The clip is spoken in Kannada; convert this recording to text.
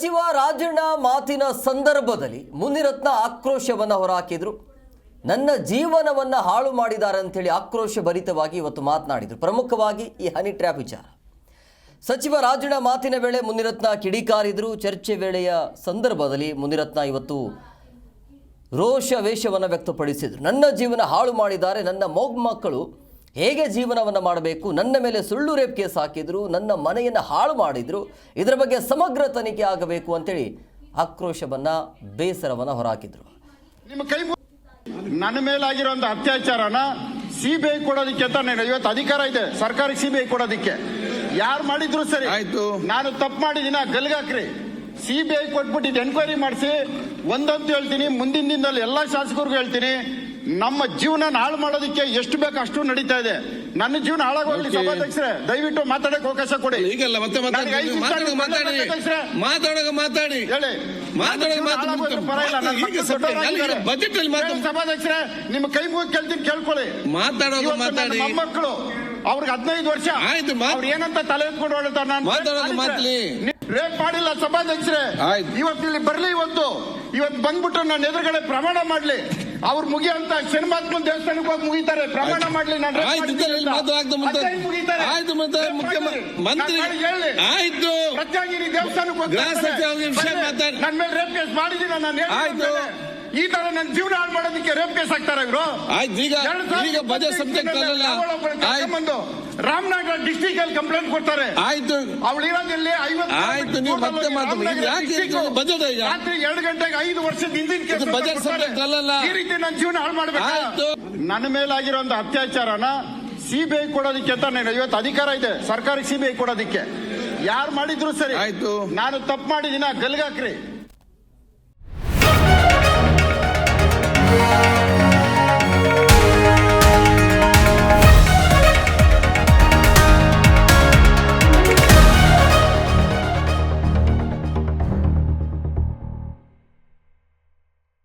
ಸಚಿವ ರಾಜಣ್ಣ ಮಾತಿನ ಸಂದರ್ಭದಲ್ಲಿ ಮುನಿರತ್ನ ಆಕ್ರೋಶವನ್ನು ಹೊರಹಾಕಿದ್ರು. ನನ್ನ ಜೀವನವನ್ನು ಹಾಳು ಮಾಡಿದ್ದಾರೆ ಅಂತೇಳಿ ಆಕ್ರೋಶ ಭರಿತವಾಗಿ ಇವತ್ತು ಮಾತನಾಡಿದರು. ಪ್ರಮುಖವಾಗಿ ಈ ಹನಿ ಟ್ರ್ಯಾಪ್ ವಿಚಾರ. ಸಚಿವ ರಾಜಣ್ಣ ಮಾತಿನ ವೇಳೆ ಮುನಿರತ್ನ ಕಿಡಿಕಾರಿದ್ರು. ಚರ್ಚೆ ವೇಳೆಯ ಸಂದರ್ಭದಲ್ಲಿ ಮುನಿರತ್ನ ಇವತ್ತು ರೋಷ ವೇಷವನ್ನು ವ್ಯಕ್ತಪಡಿಸಿದರು. ನನ್ನ ಜೀವನ ಹಾಳು ಮಾಡಿದ್ದಾರೆ, ನನ್ನ ಮೊಮ್ಮಕ್ಕಳು ಹೇಗೆ ಜೀವನವನ್ನು ಮಾಡಬೇಕು, ನನ್ನ ಮೇಲೆ ಸುಳ್ಳು ರೇಪ್ ಕೇಸ್ ಹಾಕಿದ್ರು, ನನ್ನ ಮನೆಯನ್ನು ಹಾಳು ಮಾಡಿದ್ರು, ಇದರ ಬಗ್ಗೆ ಸಮಗ್ರ ತನಿಖೆ ಆಗಬೇಕು ಅಂತೇಳಿ ಆಕ್ರೋಶವನ್ನು ಬೇಸರವನ್ನು ಹೊರಹಾಕಿದ್ರು. ನಿಮ್ಮ ಕೈ ನನ್ನ ಮೇಲಾಗಿರುವಂತಹ ಅತ್ಯಾಚಾರನ ಸಿಬಿಐ ಕೊಡೋದಕ್ಕೆ ಅಂತ ಇವತ್ತು ಅಧಿಕಾರ ಇದೆ ಸರ್ಕಾರಕ್ಕೆ. ಸಿಬಿಐ ಕೊಡೋದಕ್ಕೆ ಯಾರು ಮಾಡಿದ್ರು ಸರಿ ಆಯ್ತು, ನಾನು ತಪ್ಪು ಮಾಡಿದಿನ ಗಲ್ಗಾಕ್ರಿ, ಸಿಬಿಐ ಕೊಟ್ಬಿಟ್ಟು ಎನ್ಕ್ವೈರಿ ಮಾಡಿಸಿ ಒಂದಂತೂ ಹೇಳ್ತೀನಿ, ಮುಂದಿನ ದಿನದಲ್ಲಿ ಎಲ್ಲಾ ಶಾಸಕರಿಗೂ ಹೇಳ್ತೀನಿ, ನಮ್ಮ ಜೀವನ ಹಾಳು ಮಾಡೋದಕ್ಕೆ ಎಷ್ಟು ಬೇಕು ಅಷ್ಟು ನಡೀತಾ ಇದೆ. ನನ್ನ ಜೀವನ ಹಾಳಾಗೋಗ್ಲಿ. ಸಭಾಧ್ಯಕ್ಷರೇ ದಯವಿಟ್ಟು ಮಾತಾಡಕ್ಕೆ ಅವಕಾಶ ಕೊಡಿ. ಈಗಲ್ಲ ಮತ್ತೆ ಮಾತಾಡಿ ಹೇಳಿ ಬಜೆಟ್ ಅಲ್ಲಿ ಸಭಾಧ್ಯಕ್ಷರೇ ನಿಮ್ಮ ಕೈ ಮುಗಿ ಕೇಳ್ತೀನಿ, ಕೇಳ್ಕೊಳ್ಳಿ. ಮಾತಾಡಿ ಮೊಮ್ಮಕ್ಕಳು ಅವ್ರಿಗೆ 15 ವರ್ಷ ಅವ್ರು ಏನಂತ ತಲೆ ಎತ್ಕೊಂಡು ಹೊರಡ್ತಾರೆ. ನಾನು ರೇಪ್ ಮಾಡಿಲ್ಲ ಸಭಾಧ್ಯಕ್ಷರೇ. ಇವತ್ತು ಇಲ್ಲಿ ಬರ್ಲಿ, ಇವತ್ತು ಬಂದ್ಬಿಟ್ಟು ನನ್ನ ಎದುರುಗಡೆ ಪ್ರಮಾಣ ಮಾಡ್ಲಿ. ಅವ್ರು ಮುಗಿಯಂತ ಶನಿಮಾತ್ಮನ ದೇವಸ್ಥಾನಕ್ಕೆ ಹೋಗಿ ಮುಗಿತಾರೆ, ಪ್ರಮಾಣ ಮಾಡ್ಲಿ. ನಾನು ಪ್ರತ್ಯಾಗಿರಿ ದೇವಸ್ಥಾನಕ್ಕೆ ಹೋಗಿ ನನ್ನ ಮೇಲೆ ರೇಪ್ ಕೇಸ್ ಮಾಡಿದೀನಿ. ನಾನು ಈ ತರ ನನ್ನ ಜೀವನ ಹಾಳು ಮಾಡೋದಕ್ಕೆ ರೇಪ್ ಕೇಸ್ ಹಾಕ್ತಾರೆ ಇವರು. ರಾಮನಗರ ಡಿಸ್ಟ್ರಿಕ್ಟ್ ಅಲ್ಲಿ ಕಂಪ್ಲೇಂಟ್ ಕೊಡ್ತಾರೆ. ಆಯ್ತು, ಅವಳು ಇರೋದಿಲ್ಲಿ 50. ಆಯ್ತು, ನೀವು ಮತ್ತೆ ರಾತ್ರಿ 2 ಗಂಟೆಗೆ 5 ವರ್ಷದ ಹಿಂದಿನ ಬಜೆಟ್ ಸಬ್ಜೆಕ್ಟ್ ಅಲ್ಲ. ಈ ರೀತಿ ನನ್ನ ಜೀವನ ಹಾಳು ಮಾಡಬೇಕು. ನನ್ನ ಮೇಲಾಗಿರುವಂತಹ ಅತ್ಯಾಚಾರನ ಸಿಬಿಐ ಕೊಡೋದಕ್ಕೆ ಅಂತ ಇವತ್ತು ಅಧಿಕಾರ ಇದೆ ಸರ್ಕಾರಕ್ಕೆ. ಸಿಬಿಐ ಕೊಡೋದಕ್ಕೆ ಯಾರು ಮಾಡಿದ್ರು ಸರಿ ಆಯ್ತು, ನಾನು ತಪ್ಪು ಮಾಡಿದಿನ ಗಲ್ಗಾಕ್ರಿ.